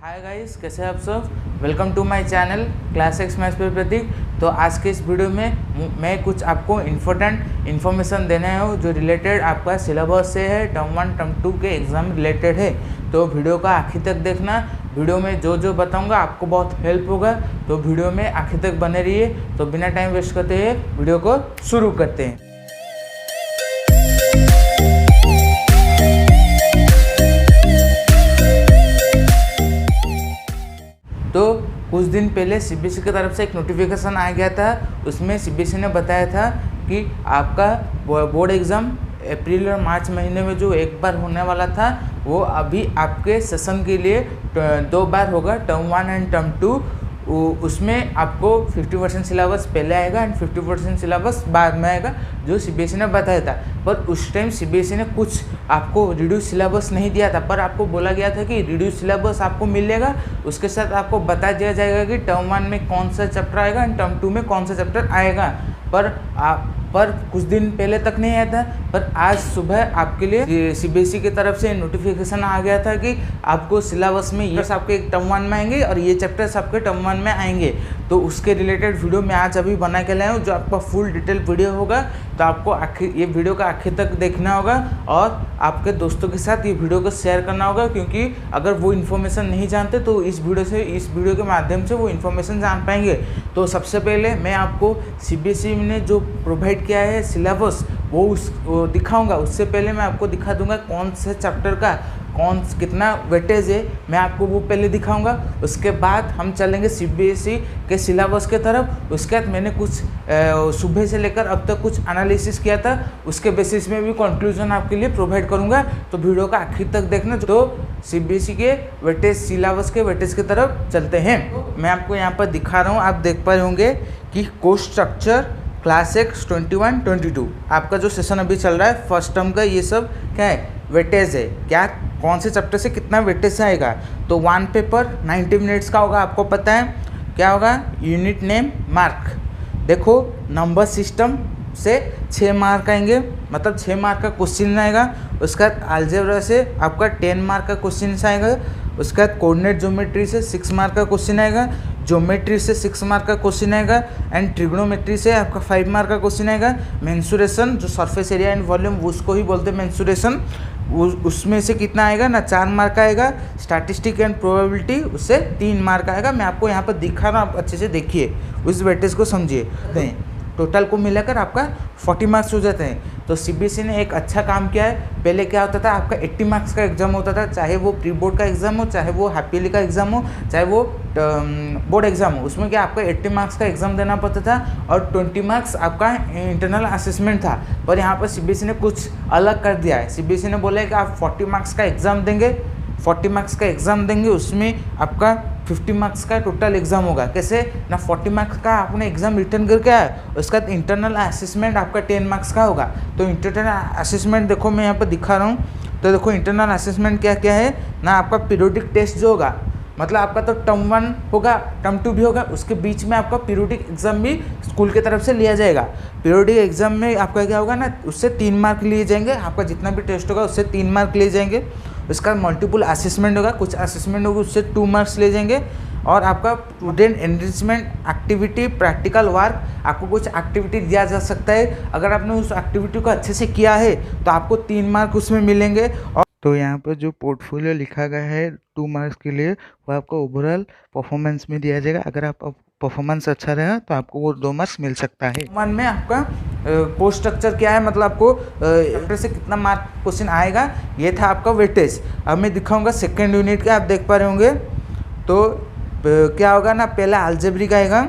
Hi guys, कैसे हैं आप सब। Welcome to my channel class X maths पे प्रतीक। तो आज के इस वीडियो में मैं कुछ आपको इम्पोर्टेंट इन्फॉर्मेशन देने आया हूँ जो रिलेटेड आपका सिलेबस से है, टर्म 1 टर्म 2 के एग्ज़ाम रिलेटेड है। तो वीडियो का आखिर तक देखना। वीडियो में जो जो बताऊंगा आपको बहुत हेल्प होगा, तो वीडियो में आखिर तक बने रहिए। तो बिना टाइम वेस्ट करते हुए वीडियो को शुरू करते हैं। तो कुछ दिन पहले सीबीएसई की तरफ से एक नोटिफिकेशन आ गया था। उसमें सीबीएसई ने बताया था कि आपका बोर्ड एग्ज़ाम अप्रैल और मार्च महीने में जो एक बार होने वाला था, वो अभी आपके सेशन के लिए 2 बार होगा, टर्म 1 एंड टर्म 2। उसमें आपको 50% सिलेबस पहले आएगा एंड 50% सिलेबस बाद में आएगा, जो सीबीएसई ने बताया था। पर उस टाइम सीबीएसई ने कुछ आपको रिड्यूस सिलेबस नहीं दिया था, पर आपको बोला गया था कि रिड्यूस सिलेबस आपको मिलेगा। उसके साथ आपको बता दिया जाएगा कि टर्म 1 में कौन सा चैप्टर आएगा एंड टर्म 2 में कौन सा चैप्टर आएगा। पर कुछ दिन पहले तक नहीं आया था, पर आज सुबह आपके लिए सीबीएसई की तरफ से नोटिफिकेशन आ गया था कि आपको सिलेबस में ये आपके टर्म 1 में आएंगे और ये चैप्टर्स आपके टर्म 1 में आएंगे। तो उसके रिलेटेड वीडियो मैं आज अभी बना के लाया हूँ, जो आपका फुल डिटेल वीडियो होगा। तो आपको ये वीडियो का आखिर तक देखना होगा और आपके दोस्तों के साथ ये वीडियो को शेयर करना होगा, क्योंकि अगर वो इन्फॉर्मेशन नहीं जानते तो इस वीडियो के माध्यम से वो इन्फॉर्मेशन जान पाएंगे। तो सबसे पहले मैं आपको सीबीएसई ने जो प्रोवाइड किया है सिलेबस वो दिखाऊंगा। उससे पहले मैं आपको दिखा दूंगा कौन से चैप्टर का कितना वेटेज है, मैं आपको वो पहले दिखाऊंगा। उसके बाद हम चलेंगे सीबीएसई के सिलेबस के तरफ। उसके बाद मैंने कुछ सुबह से लेकर अब तक कुछ एनालिसिस किया था, उसके बेसिस में भी कंक्लूजन आपके लिए प्रोवाइड करूंगा। तो वीडियो का आखिर तक देखना। तो सीबीएसई के वेटेज, सिलेबस के वेटेज की तरफ चलते हैं। मैं आपको यहाँ पर दिखा रहा हूँ, आप देख पाए होंगे कि कोर्स स्ट्रक्चर क्लास एक्स 21-22 आपका जो सेशन अभी चल रहा है फर्स्ट टर्म का, ये सब क्या है, वेटेज है। क्या कौन से चैप्टर से कितना वेटेज आएगा। तो 1 पेपर 90 मिनट्स का होगा। आपको पता है क्या होगा, यूनिट नेम मार्क। देखो नंबर सिस्टम से 6 मार्क आएंगे, मतलब 6 मार्क का क्वेश्चन आएगा। उसके बाद अलजेब्रा से आपका 10 मार्क का क्वेश्चन आएगा। उसके बाद कोऑर्डिनेट ज्योमेट्री से 6 मार्क का क्वेश्चन आएगा। ज्योमेट्री से 6 मार्क का क्वेश्चन आएगा एंड ट्रिग्नोमेट्री से आपका 5 मार्क का क्वेश्चन आएगा। मेंसुरेशन जो सरफेस एरिया एंड वॉल्यूम, उसको ही बोलते हैं मेंसुरेशन, उसमें से कितना आएगा ना, 4 मार्क आएगा। स्टैटिस्टिक एंड प्रोबेबिलिटी उससे 3 मार्क आएगा। मैं आपको यहाँ पर दिखा रहा हूँ, आप अच्छे से देखिए, उस वेटेज को समझिए। टोटल को मिलाकर आपका 40 मार्क्स हो जाते हैं। तो सीबीएसई ने एक अच्छा काम किया है। पहले क्या होता था, आपका 80 मार्क्स का एग्जाम होता था, चाहे वो प्री बोर्ड का एग्जाम हो, चाहे वो हैप्पीली का एग्जाम हो, चाहे वो बोर्ड एग्जाम हो। उसमें क्या आपका 80 मार्क्स का एग्जाम देना पड़ता था और 20 मार्क्स आपका इंटरनल असेसमेंट था। पर यहाँ पर सीबीएसई ने कुछ अलग कर दिया है। सीबीएसई ने बोला है कि आप 40 मार्क्स का एग्जाम देंगे, 40 मार्क्स का एग्ज़ाम देंगे, उसमें आपका 50 मार्क्स का टोटल एग्जाम होगा। कैसे ना, 40 मार्क्स का आपने एग्जाम रिटर्न करके आया, उसका इंटरनल असेसमेंट आपका 10 मार्क्स का होगा। तो इंटरनल असेसमेंट देखो मैं यहाँ पर दिखा रहा हूँ। तो देखो इंटरनल असेसमेंट क्या क्या है ना, आपका पीरियोडिक टेस्ट जो होगा, मतलब आपका तो टर्म 1 होगा, टर्म 2 भी होगा, उसके बीच में आपका पीरियोडिक एग्जाम भी स्कूल की तरफ से लिया जाएगा। पीरियोडिक एग्जाम में आपका क्या होगा ना, उससे 3 मार्क लिए जाएंगे। आपका जितना भी टेस्ट होगा उससे 3 मार्क लिए जाएंगे। उसका मल्टीपल असेसमेंट होगा, कुछ असेसमेंट होगा, उससे 2 मार्क्स ले जाएंगे। और आपका student enrichment activity, practical work, आपको कुछ एक्टिविटी दिया जा सकता है। अगर आपने उस एक्टिविटी को अच्छे से किया है तो आपको 3 मार्क उसमें मिलेंगे। और तो यहाँ पर जो पोर्टफोलियो लिखा गया है 2 मार्क्स के लिए, वो आपको ओवरऑल परफॉर्मेंस में दिया जाएगा। अगर आप परफॉर्मेंस अच्छा रहा तो आपको वो 2 मार्क्स मिल सकता है। मन में आपका कोर्स स्ट्रक्चर क्या है, मतलब आपको से कितना मार्क क्वेश्चन आएगा, ये था आपका वेटेज। अब मैं दिखाऊंगा सेकेंड यूनिट का, आप देख पा रहे होंगे। तो क्या होगा ना, पहला अलजेब्रिक आएगा,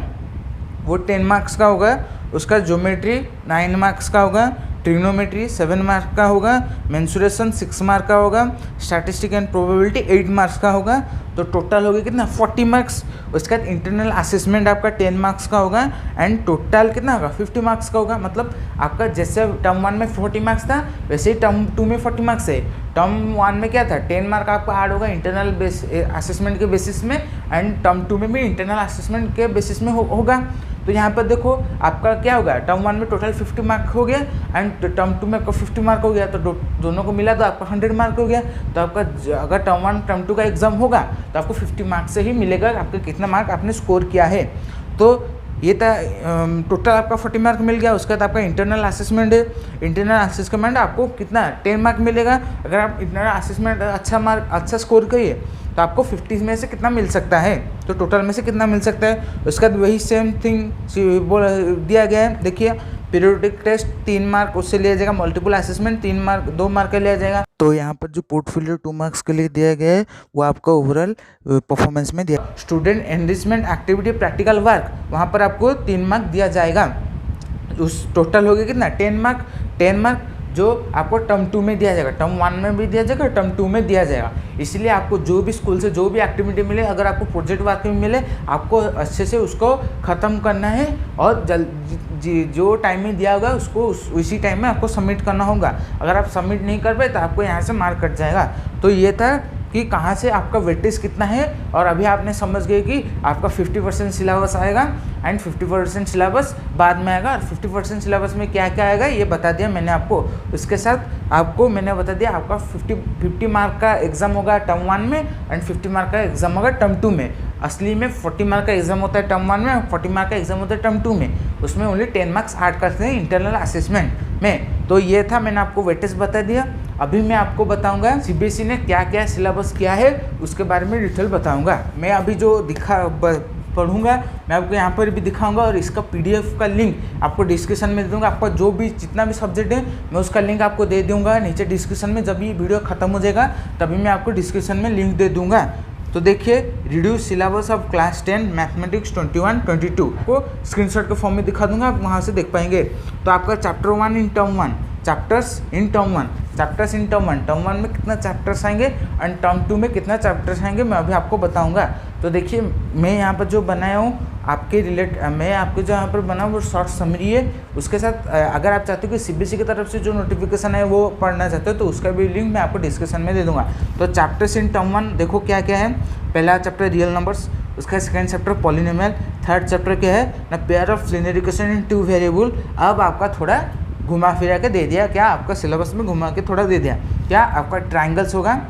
वो 10 मार्क्स का होगा। उसका ज्योमेट्री 9 मार्क्स का होगा। ट्रिग्नोमेट्री 7 मार्क का होगा। मेंसुरेशन 6 मार्क का होगा। स्टैटिस्टिक एंड प्रोबेबिलिटी 8 मार्क्स का होगा। तो टोटल होगा कितना, 40 मार्क्स। उसके बाद इंटरनल असेसमेंट आपका 10 मार्क्स का होगा एंड टोटल कितना होगा, 50 मार्क्स का होगा। मतलब आपका जैसे टर्म 1 में 40 मार्क्स था, वैसे ही टर्म 2 में 40 मार्क्स है। टर्म 1 में क्या था, 10 मार्क आपका ऐड होगा इंटरनल असेसमेंट के बेसिस में, एंड टर्म 2 में भी इंटरनल असेसमेंट के बेसिस में होगा। तो यहाँ पर देखो आपका क्या होगा, टर्म 1 में टोटल 50 मार्क हो गया एंड टर्म 2 में आपका 50 मार्क हो गया, तो दोनों को मिला तो आपका 100 मार्क हो गया। तो आपका अगर टर्म 1 टर्म 2 का एग्जाम होगा तो आपको 50 मार्क्स से ही मिलेगा आपका कितना मार्क आपने स्कोर किया है। तो ये था टोटल आपका 40 मार्क मिल गया। उसके बाद आपका इंटरनल असेसमेंट है। इंटरनल असेसमेंट आपको कितना 10 मार्क मिलेगा। अगर आप इंटरनल असेसमेंट अच्छा स्कोर करिए तो आपको 50 में से कितना मिल सकता है, तो टोटल में से कितना मिल सकता है। उसके बाद वही सेम थिंग दिया गया है। देखिए पीरियोडिक टेस्ट 3 मार्क उससे लिया जाएगा, मल्टीपल असेसमेंट 3 मार्क 2 मार्क का लिया जाएगा। तो यहाँ पर जो पोर्टफोलियो 2 मार्क्स के लिए दिया गया है वो आपका ओवरऑल परफॉर्मेंस में दिया। Student enrichment activity practical work वहाँ पर आपको 3 मार्क दिया जाएगा। उस टोटल हो गया कितना 10 मार्क जो आपको टर्म 2 में दिया जाएगा, टर्म 1 में भी दिया जाएगा, टर्म 2 में दिया जाएगा। इसलिए आपको जो भी स्कूल से जो भी एक्टिविटी मिले, अगर आपको प्रोजेक्ट वर्क में मिले आपको अच्छे से उसको ख़त्म करना है और जो टाइम में दिया होगा उसको उसी टाइम में आपको सबमिट करना होगा। अगर आप सबमिट नहीं कर पाए तो आपको यहाँ से मार्क कट जाएगा। तो ये था कि कहाँ से आपका वेटेज कितना है। और अभी आपने समझ गए कि आपका 50% सिलेबस आएगा एंड 50% सिलेबस बाद में आएगा। और 50% सिलेबस में क्या क्या आएगा ये बता दिया मैंने आपको। उसके साथ आपको मैंने बता दिया आपका 50 मार्क का एग्जाम होगा टर्म 1 में एंड 50 मार्क का एग्जाम होगा टर्म 2 में। असली में 40 मार्क का एग्जाम होता है टर्म 1 में, 40 मार्क का एग्जाम होता है टर्म 2 में। उसमें ओनली 10 मार्क्स ऐड करते हैं इंटरनल असेसमेंट में। तो ये था, मैंने आपको वेटेज बता दिया। अभी मैं आपको बताऊंगा सीबीएसई ने क्या क्या सिलेबस किया है उसके बारे में डिटेल बताऊंगा। मैं अभी जो पढ़ूंगा मैं आपको यहाँ पर भी दिखाऊंगा और इसका पीडीएफ का लिंक आपको डिस्क्रिप्शन में दे दूंगा। आपका जो भी जितना भी सब्जेक्ट है मैं उसका लिंक आपको दे दूंगा नीचे डिस्क्रिप्शन में। जब ये वीडियो खत्म हो जाएगा तभी मैं आपको डिस्क्रिप्शन में लिंक दे दूंगा। तो देखिए reduce syllabus of class 10 mathematics 21-22 को स्क्रीनशॉट के फॉर्म में दिखा दूंगा, आप वहाँ से देख पाएंगे। तो आपका chapter 1 in term 1, chapters in term 1 term 1 में कितना चैप्टर्स आएंगे एंड टर्म 2 में कितना चैप्टर्स आएंगे मैं अभी आपको बताऊंगा। तो देखिए मैं यहाँ पर जो बनाया हूँ आपके मैं आपके जो यहाँ पर बना वो शॉर्ट समरी है। उसके साथ अगर आप चाहते हो कि सीबीएसई की तरफ से जो नोटिफिकेशन है वो पढ़ना चाहते हो तो उसका भी लिंक मैं आपको डिस्क्रिप्शन में दे दूंगा। तो चैप्टर्स इन टर्म 1 देखो क्या क्या है। पहला चैप्टर रियल नंबर्स, उसका second chapter polynomial, third chapter क्या है ना pair of linear equation in 2 variable. अब आपका थोड़ा घुमा फिरा के दे दिया, क्या आपका सिलेबस में घुमा के थोड़ा दे दिया। क्या आपका ट्राइंगल्स होगा,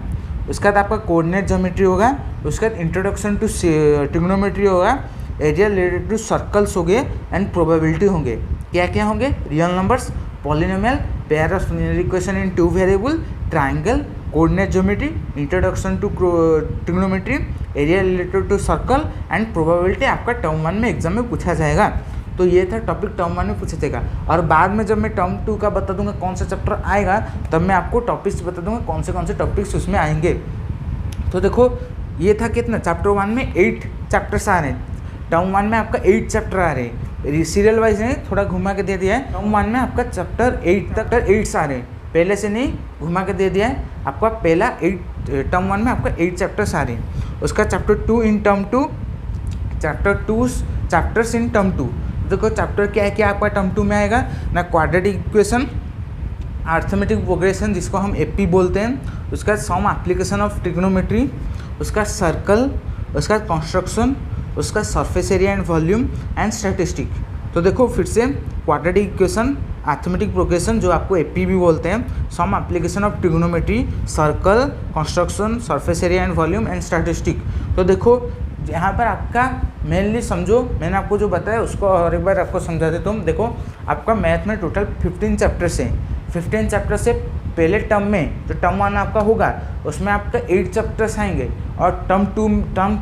उसके बाद आपका कोऑर्डिनेट ज्योमेट्री होगा, उसके बाद इंट्रोडक्शन टू ट्रिग्नोमेट्री होगा, एरिया रिलेटेड टू सर्कल्स हो गए एंड प्रोबेबिलिटी होंगे। क्या क्या होंगे, real numbers, polynomial, pair of linear equation in 2 variable, triangle, coordinate geometry, introduction to trigonometry, area related to circle and probability आपका टर्म 1 में exam में पूछा जाएगा। तो ये था टॉपिक टर्म 1 में पूछा जाएगा। और बाद में जब मैं टर्म 2 का बता दूंगा कौन सा चैप्टर आएगा तब मैं आपको टॉपिक्स बता दूंगा कौन से टॉपिक्स उसमें आएंगे। तो देखो ये था कितना, चैप्टर 1 में 8 चैप्टर्स आ रहे हैं, टर्म 1 में आपका 8 चैप्टर आ रहे हैं। सीरियल वाइज नहीं, थोड़ा घुमा के दे दिया है। टर्म 1 में आपका चैप्टर 8 तक 8 आ रहे हैं, पहले से नहीं घुमा के दे दिया है। आपका पहला 8 टर्म 1 में आपका 8 चैप्टर्स आ रहे हैं। उसका chapter 2 in term 2, chapter 2 chapters in term 2। देखो चैप्टर क्या है, क्या आपका टर्म 2 में आएगा ना क्वाड्रेटिक इक्वेशन, अर्थमेटिक प्रोग्रेशन जिसको हम एपी बोलते हैं, उसका सम एप्लीकेशन ऑफ ट्रिग्नोमेट्री, उसका सर्कल, उसका कंस्ट्रक्शन, उसका surface area and volume and statistic. तो देखो फिर से क्वाड्रेटिक इक्वेशन, अर्थमेटिक प्रोग्रेशन जो आपको एपी भी बोलते हैं, some application of trigonometry, circle, construction, surface area and volume and statistic. तो देखो यहाँ पर आपका मेनली समझो, मैंने आपको जो बताया उसको और एक बार आपको समझा देता हूँ। देखो आपका मैथ में टोटल 15 चैप्टर्स हैं। 15 चैप्टर से पहले टर्म में जो टर्म 1 आपका होगा उसमें आपका 8 चैप्टर्स आएंगे और टर्म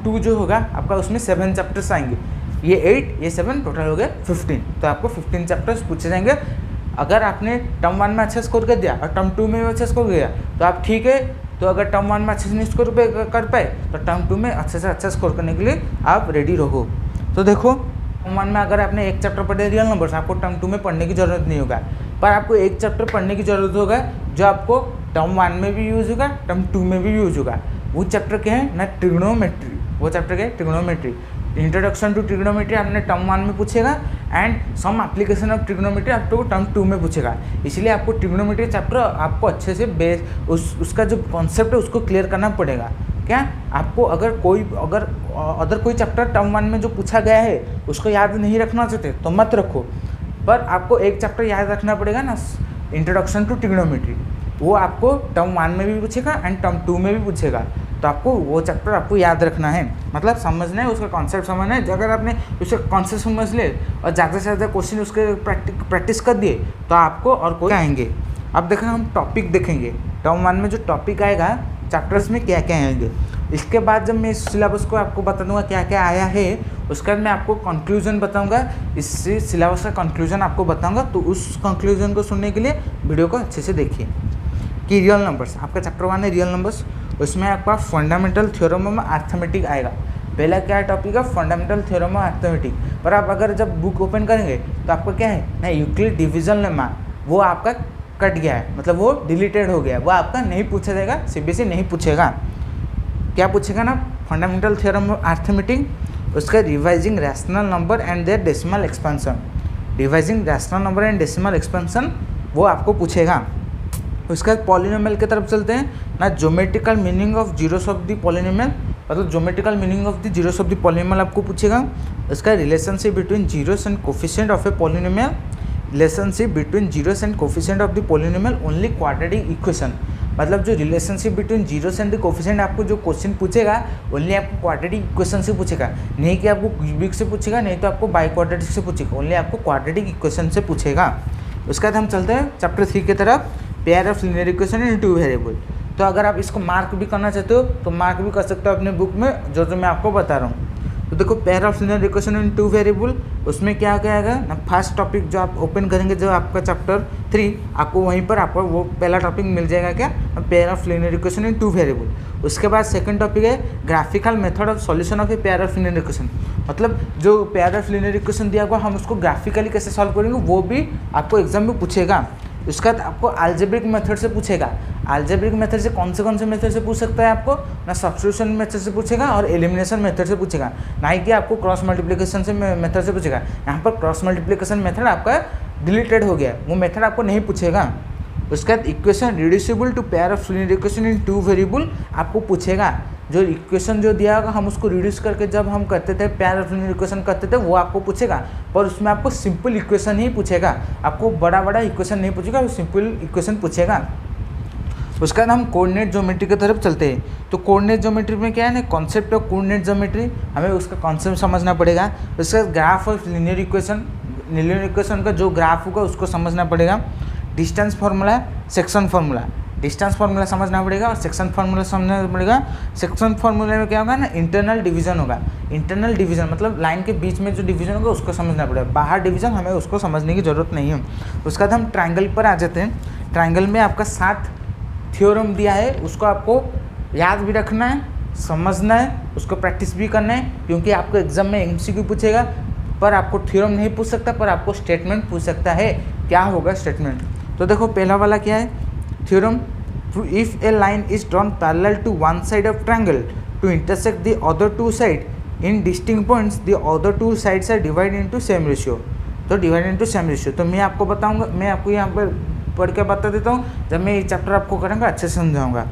2 जो होगा आपका उसमें 7 चैप्टर्स आएंगे। ये 8 ये 7 टोटल हो गए 15। तो आपको 15 चैप्टर्स पूछे जाएंगे। अगर आपने टर्म 1 में अच्छा स्कोर कर दिया और टर्म 2 में भी अच्छा स्कोर किया तो आप ठीक है। तो अगर टर्म 1 में अच्छे से नहीं स्कोर कर पाए तो टर्म 2 में अच्छे से अच्छा स्कोर करने के लिए आप रेडी रहो। तो देखो टर्म 1 में अगर आपने एक चैप्टर पढ़े रियल नंबर्स, आपको टर्म 2 में पढ़ने की ज़रूरत नहीं होगा, पर आपको एक चैप्टर पढ़ने की ज़रूरत होगा जो आपको टर्म 1 में भी यूज़ होगा, टर्म 2 में भी यूज़ होगा। वो चैप्टर क्या है ना ट्रिग्नोमेट्री। वो चैप्टर क्या है, ट्रिग्नोमेट्री। इंट्रोडक्शन टू ट्रिग्नोमेट्री आपने टर्म 1 में पूछेगा and some application of trigonometry आपको टर्म 2 में पूछेगा। इसलिए आपको ट्रिग्नोमेट्री चैप्टर आपको अच्छे से उसका जो कॉन्सेप्ट है उसको क्लियर करना पड़ेगा। क्या आपको अगर कोई चैप्टर टर्म 1 में जो पूछा गया है उसको याद नहीं रखना चाहते तो मत रखो, पर आपको एक चैप्टर याद रखना पड़ेगा ना, इंट्रोडक्शन टू ट्रिग्नोमेट्री, वो आपको टर्म 1 में भी पूछेगा एंड टर्म 2 में भी पूछेगा, तो आपको वो चैप्टर आपको याद रखना है, मतलब समझना है, उसका कॉन्सेप्ट समझना है। अगर आपने उसका कॉन्सेप्ट समझ ले और ज़्यादा से ज़्यादा क्वेश्चन उसके प्रैक्टिस कर दिए तो आपको और कोई आएंगे। अब देखो हम टॉपिक देखेंगे, टर्म 1 में जो टॉपिक आएगा चैप्टर्स में क्या क्या आएंगे। इसके बाद जब मैं इस सिलेबस को आपको बता दूंगा क्या क्या आया है, उसके बाद मैं आपको कंक्लूजन बताऊंगा, इस सिलेबस का कंक्लूजन आपको बताऊंगा। तो उस कंक्लूजन को सुनने के लिए वीडियो को अच्छे से देखिए। कि रियल नंबर्स, आपका चैप्टर 1 है रियल नंबर्स, उसमें आपका फंडामेंटल थ्योरम ऑफ अर्थमेटिक आएगा। पहला क्या टॉपिक है, फंडामेंटल थ्योरम ऑफ अर्थमेटिक। पर आप अगर जब बुक ओपन करेंगे तो आपका क्या है ना, यूक्लिड डिविजन लेमा, वो आपका कट गया है, मतलब वो डिलीटेड हो गया, वो आपका नहीं पूछा जाएगा, सीबीएसई नहीं पूछेगा। क्या पूछेगा ना, फंडामेंटल थ्योरम ऑफ अर्थमेटिक, उसका revising rational number and their decimal expansion, revising rational number and decimal expansion वो आपको पूछेगा। उसके बाद पॉलिनोमियल की तरफ चलते हैं ना, geometrical meaning of zeros of the polynomial, मतलब geometrical meaning of the zeros of the polynomial आपको पूछेगा। उसका relationship between zeros and coefficient of a polynomial, relationship between zeros and coefficient of the polynomial only quadratic equation, मतलब जो relationship between zeros and the coefficient आपको जो question पूछेगा only आपको quadratic equation से पूछेगा, नहीं कि आपको क्यूबिक से पूछेगा, नहीं तो आपको बाई क्वाड्रेटिक से पूछेगा, ओनली आपको क्वाड्रेटिक इक्वेशन से पूछेगा। उसके बाद हम चलते हैं चैप्टर 3 की तरफ, pair of linear equation in two variable. तो अगर आप इसको मार्क भी करना चाहते हो तो मार्क भी कर सकते हो अपने बुक में, जो मैं आपको बता रहा हूँ। तो देखो pair of linear equation in two variable, उसमें क्या क्या आएगा ना, फर्स्ट टॉपिक जो आप ओपन करेंगे जो आपका चैप्टर 3, आपको वहीं पर आपको वो पहला टॉपिक मिल जाएगा, क्या, pair of linear equation in two variable. उसके बाद सेकंड टॉपिक है graphical method of solution of a pair of linear equation, मतलब जो पेयर ऑफ लीनियर इक्वेशन दिया हुआ हम उसको ग्राफिकली कैसे सॉल्व करेंगे वो भी आपको एग्जाम में पूछेगा। उसके बाद आपको अलजेब्रिक मेथड से पूछेगा, अलजेब्रिक मेथड से कौन से मेथड से पूछ सकता है आपको ना, सब्स्टिट्यूशन मेथड से पूछेगा और एलिमिनेशन मेथड से पूछेगा, ना ही कि आपको क्रॉस मल्टीप्लिकेशन से मेथड से पूछेगा। यहाँ पर क्रॉस मल्टीप्लिकेशन मेथड आपका डिलीटेड हो गया, वो मेथड आपको नहीं पूछेगा। उसके बाद equation reducible to pair of linear equation in two variable आपको पूछेगा, जो इक्वेशन जो दिया होगा हम उसको रिड्यूस करके जब हम करते थे पेयर ऑफ लीनियर इक्वेशन करते थे वो आपको पूछेगा, पर उसमें आपको सिंपल इक्वेशन ही पूछेगा, आपको बड़ा इक्वेशन नहीं पूछेगा, वो सिंपल इक्वेशन पूछेगा। उसके बाद हम कोऑर्डिनेट ज्योमेट्री की तरफ चलते हैं। तो कोऑर्डिनेट ज्योमेट्री में क्या है ना, कॉन्सेप्ट ऑफ कोऑर्डिनेट ज्योमेट्री, हमें उसका कॉन्सेप्ट समझना पड़ेगा। उसके बाद ग्राफ ऑफ लीनियर इक्वेशन का जो ग्राफ होगा उसको समझना पड़ेगा। Distance formula, section formula, distance formula समझना पड़ेगा और सेक्शन फार्मूला समझना पड़ेगा। सेक्शन फार्मूला में क्या होगा ना, इंटरनल डिवीजन होगा, इंटरनल डिवीजन मतलब लाइन के बीच में जो डिवीजन होगा उसको समझना पड़ेगा, बाहर डिवीजन हमें उसको समझने की ज़रूरत नहीं है। उसके बाद हम ट्रायंगल पर आ जाते हैं। ट्रायंगल में आपका 7 थ्योरम दिया है, उसको आपको याद भी रखना है, समझना है, उसको प्रैक्टिस भी करना है, क्योंकि आपको एग्जाम में एमसीक्यू पूछेगा, पर आपको थ्योरम नहीं पूछ सकता, पर आपको स्टेटमेंट पूछ सकता है। क्या होगा स्टेटमेंट, तो देखो पहला वाला क्या है, theorem, if a line is drawn parallel to one side of triangle to intersect the other two side in distinct points, the other two sides are divide into same ratio. तो divide into same ratio, तो मैं आपको बताऊंगा, मैं आपको यहाँ पर पढ़ के बता देता हूँ, जब मैं ये चैप्टर आपको करूँगा अच्छे से समझाऊंगा।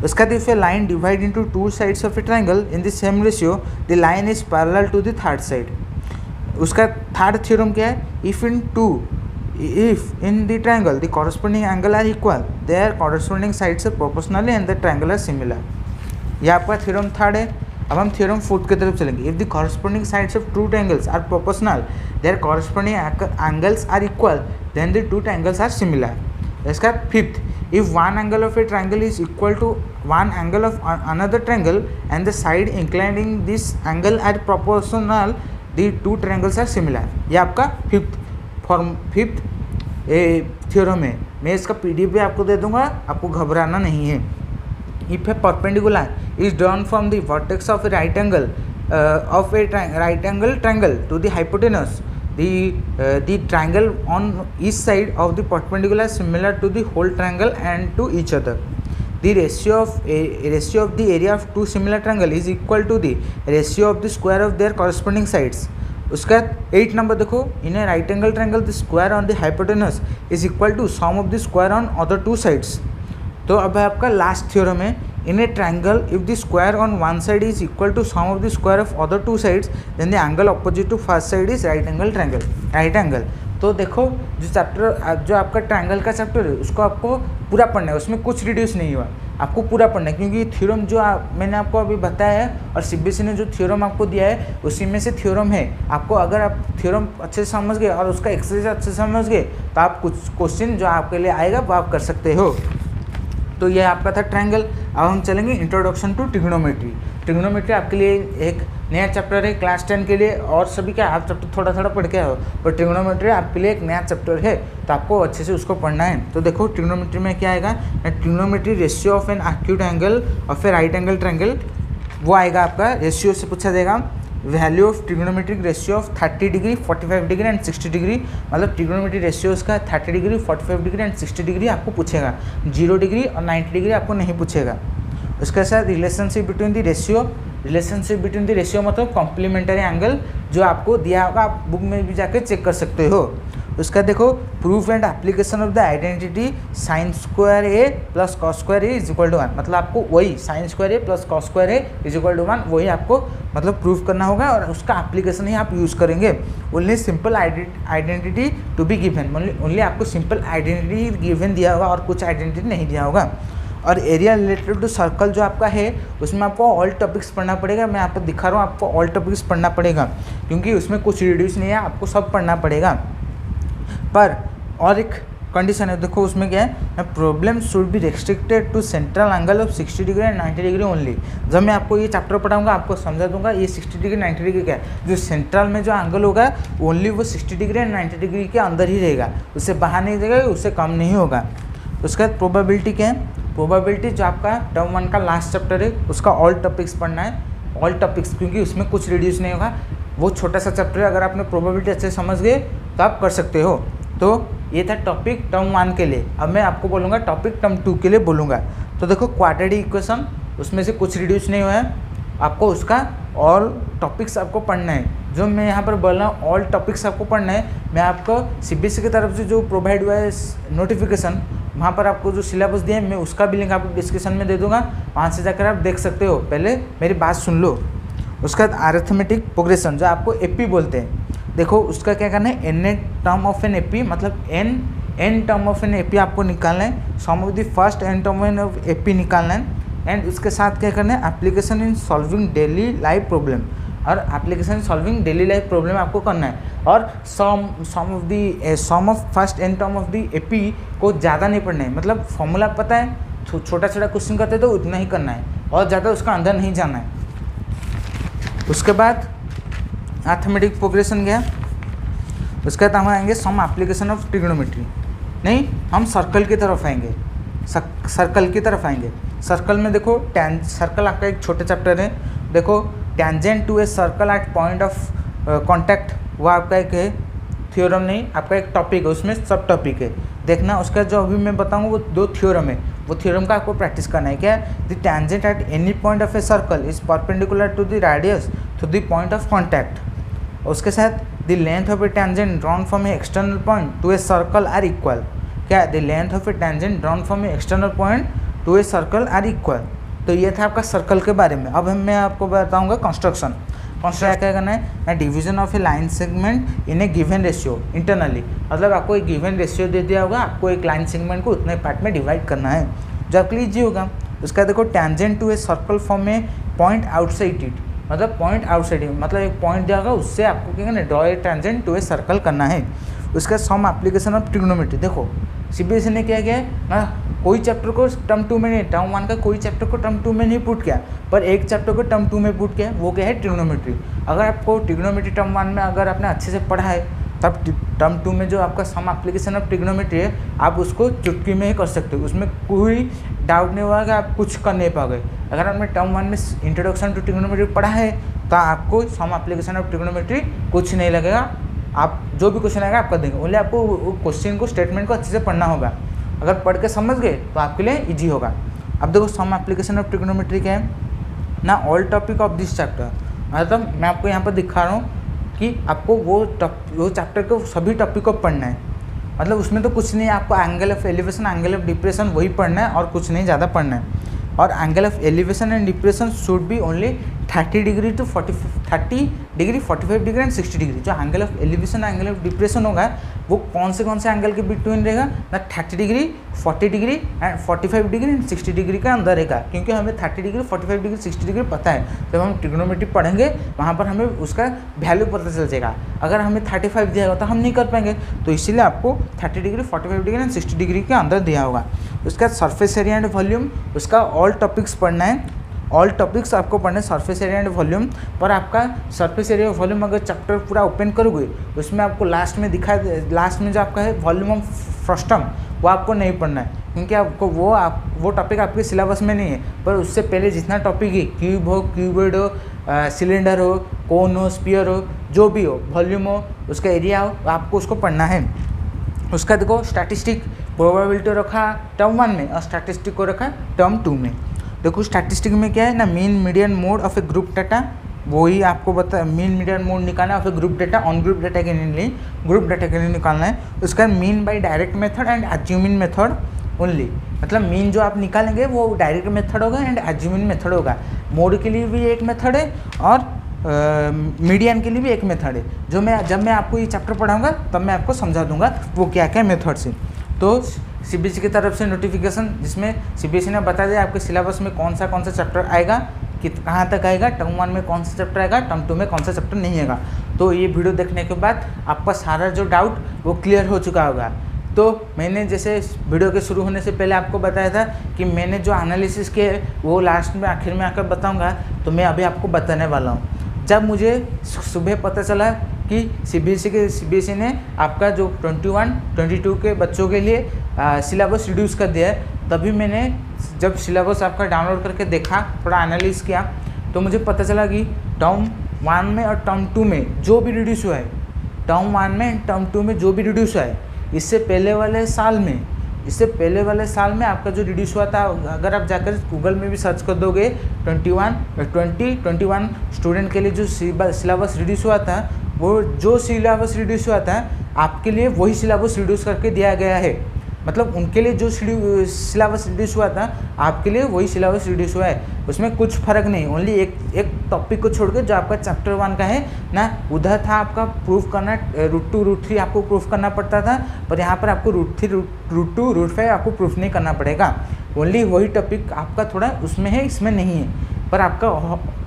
उसका if a line divide into two sides of a triangle in the same ratio, the line is parallel to the third side. उसका थर्ड थ्योरम क्या है, if in the triangle the corresponding angle are equal, their corresponding sides are proportionally and the triangle are similar। यह आपका theorem third है। अब हम theorem fourth की तरफ चलेंगे। If the corresponding sides of two triangles are proportional, their corresponding angles are equal, then the two triangles are similar। इसका fifth, if one angle of a triangle is equal to one angle of another triangle and the side inclining this angle are proportional, the two triangles are similar। यह आपका fifth theorem है। मैं इसका PDF भी आपको दे दूंगा, आपको घबराना नहीं है। If a perpendicular is drawn from the vertex of a right angle of a right angle triangle to the hypotenuse, the triangle on each side of the perpendicular similar to the whole triangle and to each other. The ratio of the area of two similar triangle is equal to the ratio of the square of their corresponding sides। उसका 8 number देखो, in a right angle triangle the square on the hypotenuse is equal to sum of the square on other two sides. तो अब आपका last theorem है, in a triangle if the square on one side is equal to sum of the square of other two sides then the angle opposite to first side is right angle triangle, right angle। तो देखो जो chapter जो आपका triangle का chapter है उसको आपको पूरा पढ़ना है, उसमें कुछ रिड्यूस नहीं हुआ, आपको पूरा पढ़ना है क्योंकि थ्योरम जो मैंने आपको अभी बताया है और सीबीएसई ने जो थ्योरम आपको दिया है उसी में से थ्योरम है। आपको अगर आप थ्योरम अच्छे से समझ गए और उसका एक्सरसाइज अच्छे से समझ गए तो आप कुछ क्वेश्चन जो आपके लिए आएगा वो आप कर सकते हो। तो ये आपका था ट्रायंगल। अब हम चलेंगे इंट्रोडक्शन टू ट्रिग्नोमेट्री। ट्रिग्नोमेट्री आपके लिए एक नया चैप्टर है क्लास 10 के लिए, और सभी का आप चैप्टर थोड़ा थोड़ा पढ़ के आओ, पर ट्रिग्नोमेट्री आपके लिए एक नया चैप्टर है तो आपको अच्छे से उसको पढ़ना है। तो देखो ट्रिग्नोमेट्री में क्या आएगा, trigonometry ratio of an acute angle of a right angle triangle, वो आएगा आपका रेशियो से पूछा जाएगा। Value of trigonometric ratio of 30 degree 45 degree and 60 degree, मतलब ट्रिग्नोमेट्री रेशियो उसका 30 डिग्री 45 डिग्री एंड 60 डिग्री आपको पूछेगा, 0 डिग्री और 90 डिग्री आपको नहीं पूछेगा। उसके साथ relationship between the ratio, relationship between the ratio मतलब कॉम्प्लीमेंट्री एंगल जो आपको दिया होगा, आप बुक में भी जाकर चेक कर सकते हो। उसका देखो proof and application of the identity sine square A plus cos square A is equal to 1, मतलब आपको वही sine square A plus cos square A is equal to 1 वही आपको मतलब प्रूफ करना होगा और उसका एप्लीकेशन ही आप यूज़ करेंगे। Only simple identity to be given, only आपको सिंपल आइडेंटिटी गिवन दिया होगा और कुछ आइडेंटिटी नहीं दिया होगा। और एरिया रिलेटेड टू सर्कल जो आपका है उसमें आपको ऑल टॉपिक्स पढ़ना पड़ेगा। मैं आपको दिखा रहा हूँ, आपको ऑल टॉपिक्स पढ़ना पड़ेगा क्योंकि उसमें कुछ रिड्यूस नहीं है, आपको सब पढ़ना पड़ेगा। पर और एक कंडीशन है, देखो उसमें क्या है, problem should be restricted to central angle of 60 degree and 90 degree only. जब मैं आपको ये चैप्टर पढ़ाऊंगा आपको समझा दूंगा ये 60 डिग्री 90 डिग्री क्या है, जो सेंट्रल में जो एंगल होगा ओनली वो 60 डिग्री एंड 90 डिग्री के अंदर ही रहेगा, उससे बाहर नहीं जाएगा, उससे कम नहीं होगा। उसके बाद प्रोबेबिलिटी क्या है, प्रोबेबिलिटी जो आपका टर्म 1 का लास्ट चैप्टर है उसका ऑल टॉपिक्स पढ़ना है, ऑल टॉपिक्स, क्योंकि उसमें कुछ रिड्यूस नहीं होगा, वो छोटा सा चैप्टर है। अगर आपने प्रोबेबिलिटी अच्छे समझ गए तो आप कर सकते हो। तो ये था टॉपिक टर्म 1 के लिए। अब मैं आपको बोलूँगा टॉपिक टर्म 2 के लिए बोलूँगा। तो देखो क्वाड्रेटिक इक्वेशन, उसमें से कुछ रिड्यूस नहीं हुआ है, आपको उसका ऑल टॉपिक्स आपको पढ़ना है। जो मैं यहाँ पर बोल रहा हूँ ऑल टॉपिक्स आपको पढ़ना है, मैं आपको सीबीएसई की तरफ से जो प्रोवाइड हुआ है नोटिफिकेशन, वहाँ पर आपको जो सिलेबस दिया है मैं उसका भी लिंक आपको डिस्क्रिप्शन में दे दूँगा, वहाँ से जाकर आप देख सकते हो। पहले मेरी बात सुन लो। उसका बाद अरिथमेटिक प्रोग्रेशन जो आपको एपी बोलते हैं, देखो उसका क्या करना है, n term of an AP, मतलब n term of an AP आपको निकालना है, sum of the first n term of AP निकालना है, एंड उसके साथ क्या करना है, application in solving daily life problem, और application in solving daily life problem आपको करना है। और sum of first n term of the AP को ज़्यादा नहीं पढ़ना है, मतलब फॉर्मूला पता है, छोटा छोटा क्वेश्चन करते तो उतना ही करना है और ज़्यादा उसका अंदर नहीं जाना है। उसके बाद अरिथमेटिक प्रोग्रेशन गया, उसके बाद हम आएंगे सम एप्लीकेशन ऑफ ट्रिग्नोमेट्री, नहीं हम सर्कल की तरफ आएंगे, सर्कल की तरफ आएंगे। सर्कल में देखो सर्कल आपका एक छोटा चैप्टर है, देखो tangent to a circle at point of contact, वो आपका एक है थ्योरम, नहीं आपका एक टॉपिक है, उसमें सब टॉपिक है देखना। उसका जो अभी मैं बताऊंगा वो 2 थ्योरम है, वो थ्योरम का आपको प्रैक्टिस करना है। क्या है, the tangent at any point of a circle is perpendicular to the radius to the point of contact. उसके साथ the length of a tangent drawn from a external point to a circle are equal. क्या है, the length of a tangent drawn from a external point to a circle are equal. तो ये था आपका circle के बारे में। अब मैं आपको बताऊंगा कंस्ट्रक्शन। कंस्ट्रक्ट क्या करना है, division of A line segment in A given ratio internally, मतलब आपको एक गिवन रेशियो दे दिया होगा, आपको एक लाइन सेगमेंट को उतने पार्ट में डिवाइड करना है जो आपके लिए ईजी होगा। उसका देखो tangent to a circle from a point outside it, मतलब पॉइंट आउटसाइड इट, मतलब एक पॉइंट दिया होगा उससे आपको क्या करना है, draw a tangent to a circle करना है। उसका सम एप्लीकेशन ऑफ ट्रिग्नोमेट्री, देखो सीबीएसई ने क्या किया है ना, कोई चैप्टर को टर्म 2 में नहीं, टर्म 1 का कोई चैप्टर को टर्म 2 में नहीं पुट किया, पर एक चैप्टर को टर्म 2 में पुट किया, वो क्या है ट्रिग्नोमेट्री। अगर आपको ट्रिग्नोमेट्री टर्म 1 में अगर आपने अच्छे से पढ़ा है तब टर्म 2 में जो आपका सम एप्लीकेशन ऑफ ट्रिग्नोमेट्री है आप उसको चुटकी में ही कर सकते हो, उसमें कोई डाउट नहीं होगा कि आप कुछ कर नहीं पाओगे। अगर आपने टर्म 1 में इंट्रोडक्शन टू ट्रिग्नोमेट्री पढ़ा है तो आपको सम एप्लीकेशन ऑफ ट्रिग्नोमेट्री कुछ नहीं लगेगा, आप जो भी क्वेश्चन आएगा आप कर देंगे। ओनली आपको क्वेश्चन को स्टेटमेंट को अच्छे से पढ़ना होगा, अगर पढ़ के समझ गए तो आपके लिए इजी होगा। अब देखो सम एप्लीकेशन ऑफ ट्रिग्नोमेट्री क्या है ना, all topic of this chapter, मतलब मैं आपको यहाँ पर दिखा रहा हूँ कि आपको वो चैप्टर को सभी टॉपिक को पढ़ना है, मतलब उसमें तो कुछ नहीं है, आपको angle of elevation angle of depression वही पढ़ना है और कुछ नहीं ज़्यादा पढ़ना है। और angle of elevation and depression should be only 30 degree to 30 degree 45 degree and 60 degree. जो angle of elevation angle of depression होगा वो कौन से एंगल के बिटवीन रहेगा ना, 30 degree 40 degree and 45 degree and 60 degree का अंदर रहेगा। क्योंकि हमें 30 डिग्री 45 डिग्री 60 डिग्री पता है, जब हम ट्रिग्नोमेट्री पढ़ेंगे वहाँ पर हमें उसका वैल्यू पता चल जाएगा। अगर हमें 35 दिया होगा तो हम नहीं कर पाएंगे, तो इसीलिए आपको 30 डिग्री 45 डिग्री एंड 60 डिग्री के अंदर दिया होगा। उसका सरफेस एरिया एंड वॉल्यूम, उसका ऑल टॉपिक्स पढ़ना है, ऑल टॉपिक्स आपको पढ़ने सरफेस एरिया एंड वॉल्यूम। पर आपका सरफेस एरिया वॉल्यूम अगर चैप्टर पूरा ओपन करोगे उसमें आपको लास्ट में जो आपका है वॉल्यूम ऑफ फ्रस्टम वो आपको नहीं पढ़ना है, क्योंकि आपको वो टॉपिक आपके सिलेबस में नहीं है। पर उससे पहले जितना टॉपिक है, क्यूब हो, क्यूबॉइड हो, सिलेंडर हो, कोन हो, स्पीयर हो, जो भी हो, वॉल्यूम हो, उसका एरिया हो, आपको उसको पढ़ना है। उसका देखो स्टैटिस्टिक प्रोबेबिलिटी रखा टर्म 1 में और स्टैटिस्टिक को रखा टर्म 2 में। देखो स्टैटिस्टिक में क्या है ना, mean median mode of A group data, वही आपको बता मीन मीडियन मोड निकालना है of A group data on group data के लिए, ग्रुप डाटा के लिए निकालना है। उसका mean by direct method and assuming method only, मतलब मीन जो आप निकालेंगे वो डायरेक्ट मेथड होगा एंड एज्यूमिंग मेथड होगा। मोड के लिए भी एक मेथड है और मीडियन के लिए भी एक मेथड है, जो जब मैं आपको ये चैप्टर पढ़ाऊंगा तब मैं आपको समझा दूंगा वो क्या क्या मेथड से। तो सीबीएसई की तरफ से नोटिफिकेशन जिसमें सीबीएसई ने बता दिया आपके सिलेबस में कौन सा चैप्टर आएगा, कहाँ तक आएगा, टर्म 1 में कौन सा चैप्टर आएगा, टर्म 2 में कौन सा चैप्टर नहीं आएगा। तो ये वीडियो देखने के बाद आपका सारा जो डाउट वो क्लियर हो चुका होगा। तो मैंने जैसे वीडियो के शुरू होने से पहले आपको बताया था कि मैंने जो एनालिसिस किए वो लास्ट में आखिर में आकर बताऊंगा, तो मैं अभी आपको बताने वाला हूँ। जब मुझे सुबह पता चला कि सीबीएसई ने आपका जो 21-22 के बच्चों के लिए सिलेबस रिड्यूस कर दिया है, तभी मैंने जब सिलेबस आपका डाउनलोड करके देखा, थोड़ा एनालिसिस किया, तो मुझे पता चला कि टर्म 1 में और टर्म 2 में जो भी रिड्यूस हुआ है, टर्म 1 में टर्म 2 में जो भी रिड्यूस हुआ है, इससे पहले वाले साल में आपका जो रिड्यूस हुआ था, अगर आप जाकर गूगल में भी सर्च कर दोगे 21 स्टूडेंट के लिए जो सिलेबस रिड्यूस हुआ था, वो जो सिलेबस रिड्यूस हुआ था आपके लिए वही सिलेबस रिड्यूस करके दिया गया है। मतलब उनके लिए जो सिलेबस रिड्यूस हुआ था आपके लिए वही सिलेबस रिड्यूस हुआ है, उसमें कुछ फर्क नहीं। ओनली एक टॉपिक को छोड़ के जो आपका चैप्टर 1 का है ना, उधर था आपका प्रूफ करना रूट 2 रूट 3 आपको प्रूफ करना पड़ता था, पर यहाँ पर आपको रूट 3 रूट 2 रूट 5 आपको प्रूफ नहीं करना पड़ेगा। ओनली वही टॉपिक आपका थोड़ा उसमें है, इसमें नहीं है। पर आपका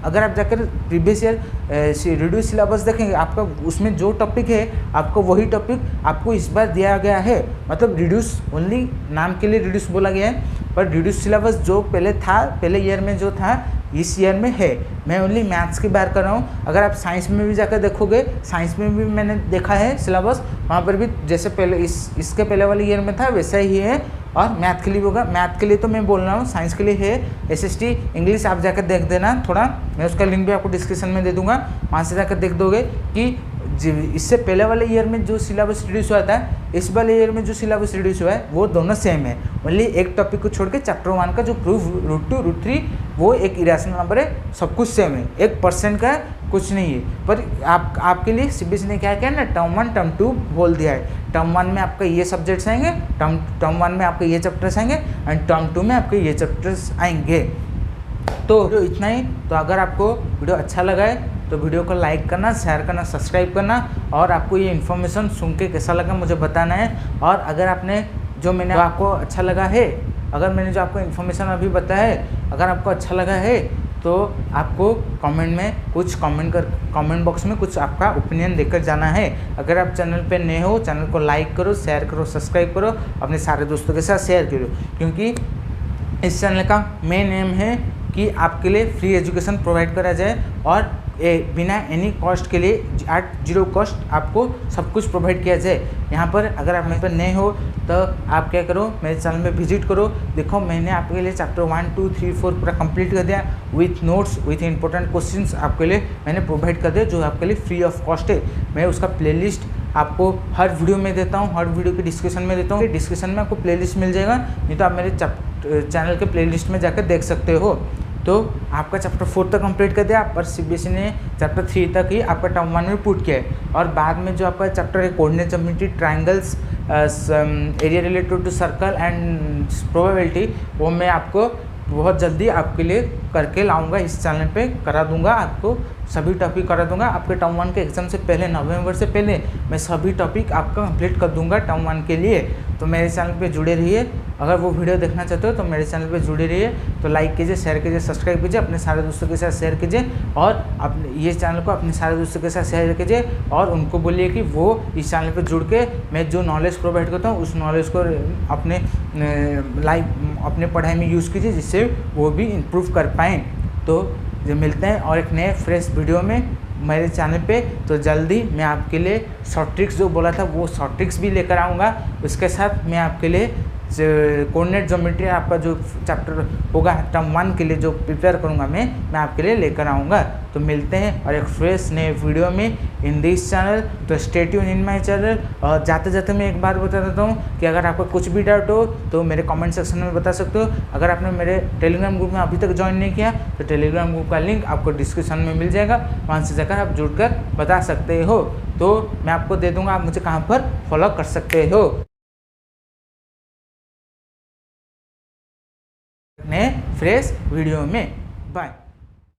अगर आप जाकर प्रीवियस ईयर रिड्यूस सिलेबस देखेंगे, आपका उसमें जो टॉपिक है आपको वही टॉपिक आपको इस बार दिया गया है। मतलब रिड्यूस ओनली नाम के लिए रिड्यूस बोला गया है, पर रिड्यूस सिलेबस जो पहले था, पहले ईयर में जो था इस ईयर में है। मैं ओनली मैथ्स की बात कर रहा हूँ। अगर आप साइंस में भी जाकर देखोगे, साइंस में भी मैंने देखा है सिलेबस, वहाँ पर भी जैसे पहले इसके पहले वाले ईयर में था वैसा ही है। और मैथ के लिए होगा, मैथ के लिए तो मैं बोल रहा हूँ, साइंस के लिए है एसएसटी इंग्लिश, आप जाकर देख देना थोड़ा, मैं उसका लिंक भी आपको डिस्क्रिप्शन में दे दूँगा, वहाँ से जाकर देख दोगे कि इससे पहले वाले ईयर में जो सिलेबस रिड्यूस हुआ था, इस वाले ईयर में जो सिलेबस रिड्यूस हुआ है वो दोनों सेम है। ओनली एक टॉपिक को छोड़ के चैप्टर 1 का जो प्रूफ रूट 2 रूट 3 वो एक इरेशनल नंबर है, सब कुछ सेम है, 1% का कुछ नहीं है। पर आपके लिए सीबीएसई ने क्या किया ना, टर्म 1 टर्म 2 बोल दिया है। टर्म 1 में आपका ये सब्जेक्ट्स आएंगे, टर्म 1 में आपके ये चैप्टर्स आएंगे एंड टर्म 2 में आपके ये चैप्टर्स आएंगे। तो इतना ही। तो अगर आपको वीडियो अच्छा लगा है तो वीडियो को लाइक करना, शेयर करना, सब्सक्राइब करना, और आपको ये इन्फॉर्मेशन सुन के कैसा लगा मुझे बताना है। और अगर आपने जो मैंने आपको अच्छा लगा है, अगर मैंने जो आपको इन्फॉर्मेशन अभी बताया है, अगर आपको अच्छा लगा है तो आपको कमेंट में कुछ कमेंट बॉक्स में कुछ आपका ओपिनियन देकर जाना है। अगर आप चैनल पे नए हो, चैनल को लाइक करो, शेयर करो, सब्सक्राइब करो, अपने सारे दोस्तों के साथ शेयर करो, क्योंकि इस चैनल का मेन एम है कि आपके लिए फ्री एजुकेशन प्रोवाइड करा जाए और बिना एनी कॉस्ट के लिए एट 0 कॉस्ट आपको सब कुछ प्रोवाइड किया जाए। यहाँ पर अगर आप मेरे पर नए हो तो आप क्या करो, मेरे चैनल में विजिट करो। देखो मैंने आपके लिए चैप्टर 1 2 3 4 पूरा कंप्लीट कर दिया, with notes, with important questions आपके लिए मैंने प्रोवाइड कर दिया, जो आपके लिए फ्री ऑफ कॉस्ट है। मैं उसका प्लेलिस्ट आपको हर वीडियो में देता हूँ, हर वीडियो के डिस्क्रिप्शन में देता हूँ। डिस्क्रिप्शन में आपको प्लेलिस्ट मिल जाएगा, नहीं तो आप मेरे चैनल के प्लेलिस्ट में जाकर देख सकते हो। तो आपका चैप्टर 4 तक कंप्लीट कर दिया, पर सीबीएसई ने चैप्टर 3 तक ही आपका टर्म 1 में पुट किया है। और बाद में जो आपका चैप्टर है coordinate geometry, triangles, area related to circle and probability, वो मैं आपको बहुत जल्दी आपके लिए करके लाऊंगा, इस चैनल पे करा दूंगा, आपको सभी टॉपिक करा दूंगा। आपके टर्म 1 के एग्ज़ाम से पहले नवंबर से पहले मैं सभी टॉपिक आपका कंप्लीट कर दूंगा टर्म 1 के लिए। तो मेरे चैनल पे जुड़े रहिए। अगर वो वीडियो देखना चाहते हो तो मेरे चैनल पे जुड़े रहिए। तो लाइक कीजिए, शेयर कीजिए, सब्सक्राइब कीजिए, अपने सारे दोस्तों के साथ शेयर कीजिए और अपने ये चैनल को अपने सारे दोस्तों के साथ शेयर कीजिए और उनको बोलिए कि वो इस चैनल पे जुड़ के मैं जो नॉलेज प्रोवाइड करता हूँ उस नॉलेज को अपने अपने पढ़ाई में यूज़ कीजिए, जिससे वो भी इम्प्रूव कर पाएँ। तो जो मिलते हैं और एक नए फ्रेश वीडियो में मेरे चैनल पे। तो जल्दी मैं आपके लिए शॉर्ट ट्रिक्स जो बोला था वो शॉर्ट ट्रिक्स भी लेकर आऊँगा। उसके साथ मैं आपके लिए कोऑर्डिनेट ज्योमेट्री आपका जो चैप्टर होगा टर्म 1 के लिए जो प्रिपेयर करूँगा मैं आपके लिए लेकर आऊँगा। तो मिलते हैं और एक फ्रेश नए वीडियो में इन दिस चैनल। तो stay tune in my channel. और जाते जाते मैं एक बात बता देता हूँ कि अगर आपका कुछ भी डाउट हो तो मेरे कमेंट सेक्शन में बता सकते हो। अगर आपने मेरे टेलीग्राम ग्रुप में अभी तक ज्वाइन नहीं किया तो टेलीग्राम ग्रुप का लिंक आपको डिस्क्रिप्शन में मिल जाएगा, वहाँ से जाकर आप जुड़कर बता सकते हो। तो मैं आपको दे दूँगा, आप मुझे कहाँ पर फॉलो कर सकते हो नए फ्रेश वीडियो में। बाय।